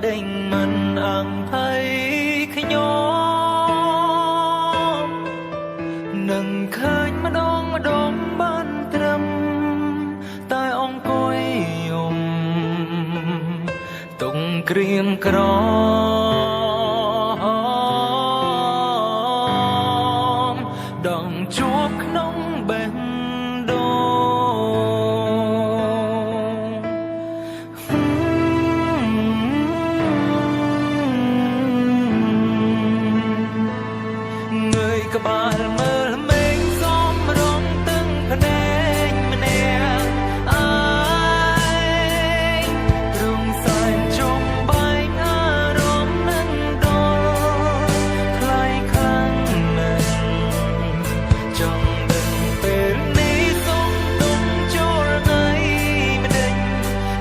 ដេញមិនអង្ភ័យខ្ញុំនឹងឃើញម្ដងបានត្រឹមតែអង្គុយយំទុំក្រៀមក្រមដងជួបក្នុងបេះដូងងើយក្បាលមើលមេឃសំរងទឹងភ្នែកម្នាក់ឯងព្រមសែនជុំបែកអារម្មណ៍នឹងដល់ថ្លៃខ្លាំងណាស់ចង់ដឹងពេលនេះសុំទុំចូលថ្ងៃម្ដេច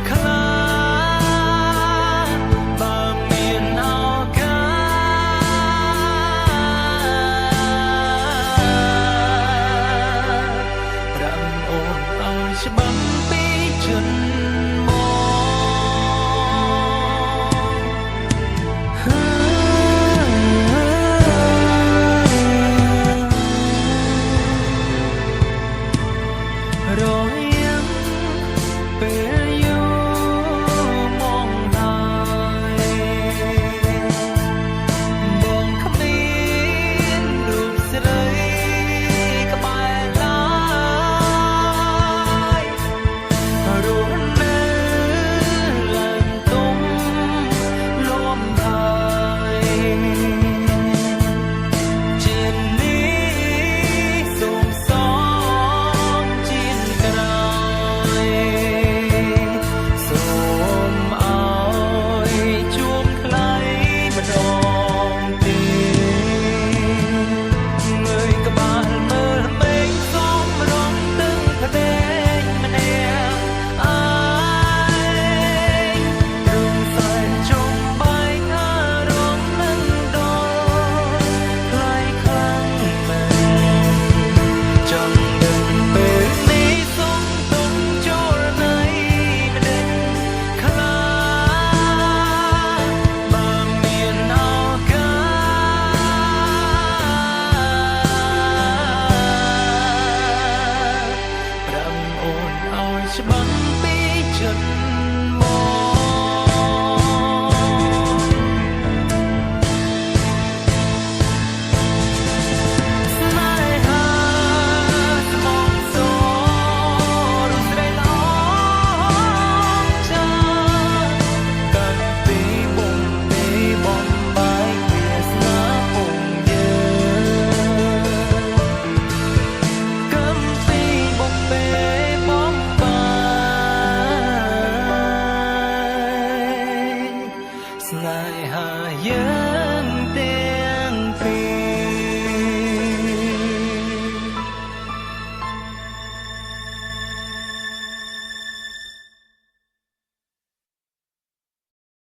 ខ្លាចបើមានឱកាសប្រាំអូនឲ្យច្បាស់ពីចិនមកររៀងពេលយូរមកហើយបងគ្មានរូបស្រីក្បែរឡើយរស់នៅឡើងទុំលំហើយជានេះសូមសងជាក្រោយសូមឲ្យជួបថ្លៃម្ដងទៀតងើយក្បាលមើលមេឃសំរងទឹងភ្នែកម្នាក់ឯងព្រមសែនជុំបែកអារម្មណ៍នឹងដល់ថ្លៃខ្លាំងណាស់ចង់ដឹងពេលនេះសុំទុំចូលថ្ងៃម្ដេចខ្លាចបើមានឱកាសប្រាំអូនឲ្យច្បាស់ពីចិត្តមកស្នេហាស្មងសររូបស្រីល្អចាកាន់ពីបំពេបំបាយវាសនាពុំយើងកាន់ពីបំពេបំបាយស្នេហាយើង